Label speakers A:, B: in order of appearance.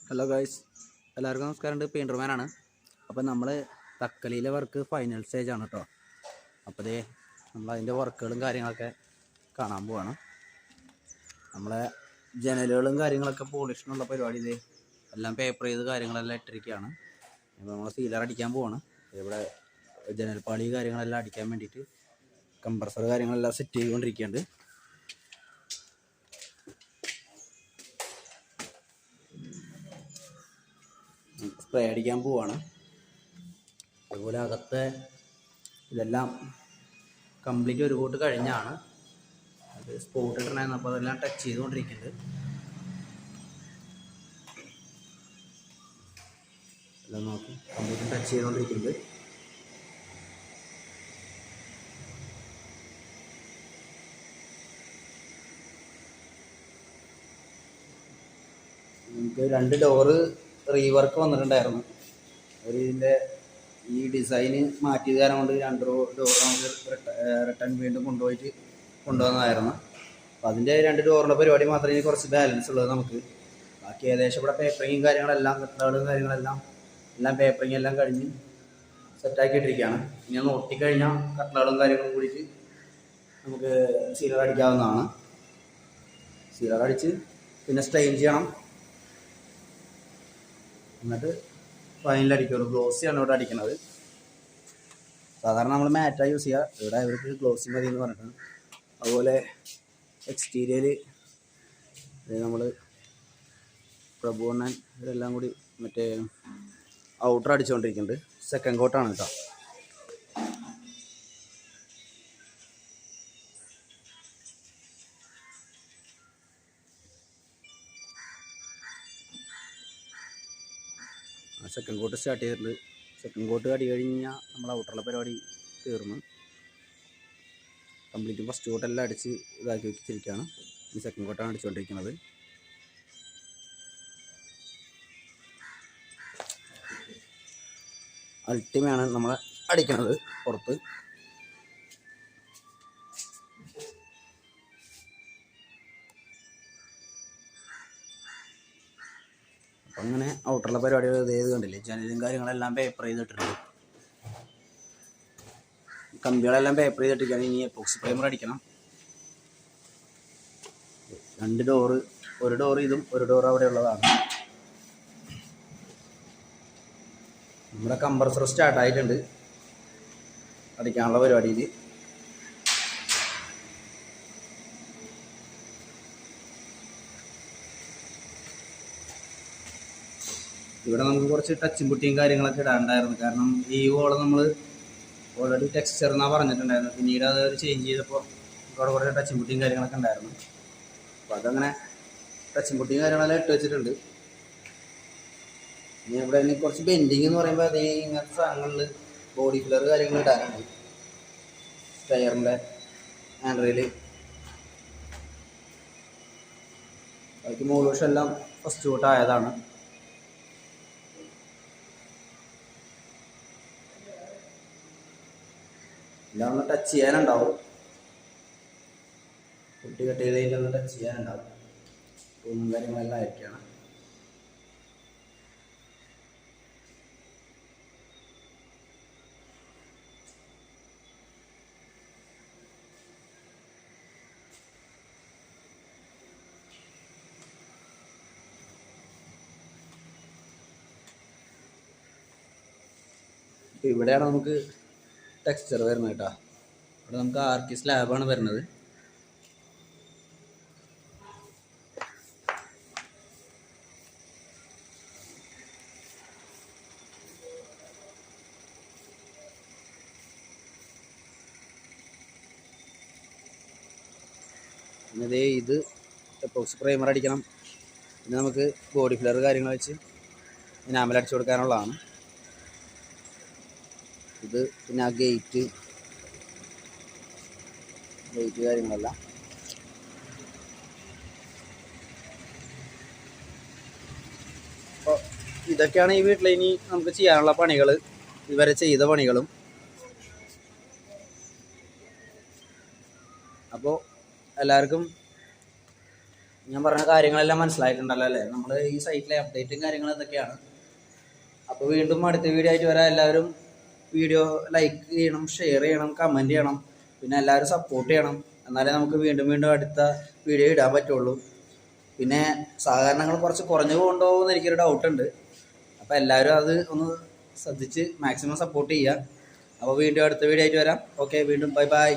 A: Hello guys, എല്ലാവർക്കും നമസ്കാരമുണ്ട്. പെയിൻറ്റർമാനാണ്. അപ്പോൾ നമ്മൾ തക്കലിയിലെ വർക്ക് ഫൈനൽ സ്റ്റേജാണ് കേട്ടോ. അപ്പോൾ നമ്മൾ അതിൻ്റെ വർക്കുകളും കാര്യങ്ങളൊക്കെ കാണാൻ പോവാണ്. നമ്മളെ ജനലുകളും കാര്യങ്ങളൊക്കെ പോളിഷിനുള്ള പരിപാടി എല്ലാം പേപ്പർ ചെയ്ത് കാര്യങ്ങളെല്ലാം ഇട്ടിരിക്കുകയാണ്. അപ്പോൾ നമ്മൾ സീലർ അടിക്കാൻ പോവാണ്. ഇവിടെ ജനൽപ്പാളി കാര്യങ്ങളെല്ലാം അടിക്കാൻ വേണ്ടിയിട്ട് കംപ്രസർ കാര്യങ്ങളെല്ലാം സെറ്റ് ചെയ്തുകൊണ്ടിരിക്കുകയുണ്ട്. സ്പ്രേ അടിക്കാൻ പോവാണ്. അതുപോലെ അകത്തെ ഇതെല്ലാം കംപ്ലീറ്റ് ഒരു കൂട്ട് കഴിഞ്ഞാണ്. അത് സ്പോട്ട് ഇടണമായിരുന്നു. അപ്പോൾ അതെല്ലാം ടച്ച് ചെയ്തുകൊണ്ടിരിക്കുന്നുണ്ട്. എല്ലാം നോക്കി കംപ്ലീറ്റ് ടച്ച് ചെയ്തുകൊണ്ടിരിക്കുന്നുണ്ട്. നമുക്ക് 2 ഡോറ് റീവർക്ക് വന്നിട്ടുണ്ടായിരുന്നു. ഇതിൻ്റെ ഈ ഡിസൈന് മാറ്റിയത് കാരണം കൊണ്ട് 2 ഡോർ നമുക്ക് റിട്ടേൺ വീണ്ടും കൊണ്ടുവന്നതായിരുന്നു. അപ്പോൾ അതിൻ്റെ 2 ഡോറിൻ്റെ പരിപാടി മാത്രമേ കുറച്ച് ബാലൻസ് ഉള്ളത് നമുക്ക്. ബാക്കി ഏകദേശം ഇവിടെ പേപ്പറിങ്ങും കാര്യങ്ങളെല്ലാം കട്ടകളും കാര്യങ്ങളെല്ലാം പേപ്പറിങ് എല്ലാം കഴിഞ്ഞ് സെറ്റാക്കിയിട്ടിരിക്കുകയാണ്. ഇനി ഒന്ന് ഒട്ടിക്കഴിഞ്ഞാൽ കട്ടകളും കാര്യങ്ങളും കൂടിയിട്ട് നമുക്ക് സീലർ അടിക്കാവുന്നതാണ്. സീലർ അടിച്ച് പിന്നെ സ്ട്രെയിൻ ചെയ്യണം. എന്നിട്ട് ഫൈനൽ അടിക്കുള്ളൂ. ഗ്ലോസിയാണ് ഇവിടെ അടിക്കുന്നത്. സാധാരണ നമ്മൾ മാറ്റാണ് യൂസ് ചെയ്യുക. ഇവിടെ ഇവർക്ക് ഗ്ലോസി മതി എന്ന് പറഞ്ഞിട്ടാണ്. അതുപോലെ എക്സ്റ്റീരിയർ നമ്മൾ പ്രഭുവണ്ണൻ ഇതെല്ലാം കൂടി മറ്റേ ഔട്ടർ അടിച്ചുകൊണ്ടിരിക്കുന്നുണ്ട്. സെക്കൻഡ് കോട്ടാണ് കേട്ടോ. സെക്കൻഡ് കോട്ട് സ്റ്റാർട്ട് ചെയ്തിട്ടുണ്ട്. സെക്കൻഡ് കോട്ട് അടി കഴിഞ്ഞാൽ നമ്മൾ ഔട്ടറുള്ള പരിപാടി തീർന്നു. കംപ്ലീറ്റ് ഫസ്റ്റ് കോട്ടെല്ലാം അടിച്ച് ഇതാക്കി വെച്ചിരിക്കുകയാണ്. ഈ സെക്കൻഡ് കോട്ടാണ് അടിച്ചുകൊണ്ടിരിക്കുന്നത്. അൾട്ടിമയാണ് നമ്മൾ അടിക്കുന്നത് പുറത്ത്. അപ്പം അങ്ങനെ ഔട്ടറുള്ള പരിപാടികൾ ചെയ്ത് കണ്ടില്ലേ. ജനലും കാര്യങ്ങളെല്ലാം പേപ്പർ ചെയ്തിട്ടുണ്ട്. കമ്പികളെല്ലാം പേപ്പർ ചെയ്തിട്ടിരിക്കുകയാണ്. ഇനി എപ്പോക്സി പ്രൈമർ അടിക്കണം. 2 ഡോറ്, ഒരു ഡോർ ഇതും ഒരു ഡോർ അവിടെ ഉള്ളതാണ്. നമ്മുടെ കംപ്രസർ സ്റ്റാർട്ടായിട്ടുണ്ട് അടിക്കാനുള്ള പരിപാടിയിൽ. ഇവിടെ നമുക്ക് കുറച്ച് ടച്ചും പുട്ടിയും കാര്യങ്ങളൊക്കെ ഇടാണ്ടായിരുന്നു. കാരണം ഈ വോള് നമ്മൾ ഓൾറെഡി ടെക്സ്ചർ എന്നാണ് പറഞ്ഞിട്ടുണ്ടായിരുന്നു. പിന്നീട് അത് ചേഞ്ച് ചെയ്തപ്പോൾ ഇവിടെ കുറച്ച് ടച്ചും പുട്ടിയും കാര്യങ്ങളൊക്കെ ഉണ്ടായിരുന്നു. അപ്പോൾ അതങ്ങനെ ടച്ചും പുട്ടിയും കാര്യങ്ങളെല്ലാം ഇട്ട് വെച്ചിട്ടുണ്ട്. ഇനി ഇവിടെ ഇനി കുറച്ച് ബെൻഡിങ് എന്ന് പറയുമ്പോൾ അതേ ഇങ്ങനത്തെ സാധനങ്ങളിൽ ബോഡി ഫില്ലർ കാര്യങ്ങൾ ഇടാനുണ്ട്. ടയറിൻ്റെ ഹാൻഡ്രയിൽ ബാക്കി മോളുവശം എല്ലാം ഫസ്റ്റ് തൊട്ട് ആയതാണ്. എല്ലാം ഒന്ന് ടച്ച് ചെയ്യാനുണ്ടാവും. കുട്ടി കട്ട് ചെയ്തതിലൊന്ന് ടച്ച് ചെയ്യാനുണ്ടാവും. റൂമും കാര്യങ്ങളെല്ലാം ആയിരിക്കണം. ഇവിടെയാണ് നമുക്ക് ടെക്സ്ചർ വരുന്നത് കേട്ടോ. ഇവിടെ നമുക്ക് ആർക്കി സ്ലാബാണ് വരുന്നത്. പിന്നെ ഇത് എപ്പോക്സി പ്രൈമർ അടിക്കണം. പിന്നെ നമുക്ക് ബോഡി ഫില്ലർ കാര്യങ്ങൾ വെച്ച് എനാമൽ അടിച്ചു കൊടുക്കാനുള്ളതാണ്. ഇത് പിന്നെ ആ ഗേറ്റ് കാര്യങ്ങളെല്ലാം അപ്പോൾ ഇതൊക്കെയാണ് ഈ വീട്ടിൽ ഇനി നമുക്ക് ചെയ്യാനുള്ള പണികൾ. ഇവരെ ചെയ്ത പണികളും. അപ്പോൾ എല്ലാവർക്കും ഞാൻ പറഞ്ഞ കാര്യങ്ങളെല്ലാം മനസ്സിലായിട്ടുണ്ടല്ലോ അല്ലേ? നമ്മൾ ഈ സൈറ്റിലെ അപ്ഡേറ്റും കാര്യങ്ങളും ഇതൊക്കെയാണ്. അപ്പോൾ വീണ്ടും അടുത്ത വീഡിയോ ആയിട്ട് വരാം. എല്ലാവരും വീഡിയോ ലൈക്ക് ചെയ്യണം, ഷെയർ ചെയ്യണം, കമൻറ്റ് ചെയ്യണം, പിന്നെ എല്ലാവരും സപ്പോർട്ട് ചെയ്യണം. എന്നാലേ നമുക്ക് വീണ്ടും വീണ്ടും അടുത്ത വീഡിയോ ഇടാൻ പറ്റുള്ളൂ. പിന്നെ സഹകരണങ്ങൾ കുറച്ച് കുറഞ്ഞു പോകുന്നുണ്ടോയെന്ന് എനിക്കൊരു ഡൗട്ടുണ്ട്. അപ്പോൾ എല്ലാവരും അത് ഒന്ന് ശ്രദ്ധിച്ച് മാക്സിമം സപ്പോർട്ട് ചെയ്യുക. അപ്പോൾ വീണ്ടും അടുത്ത വീഡിയോ ആയിട്ട് വരാം. ഓക്കെ, വീണ്ടും ബൈ ബൈ.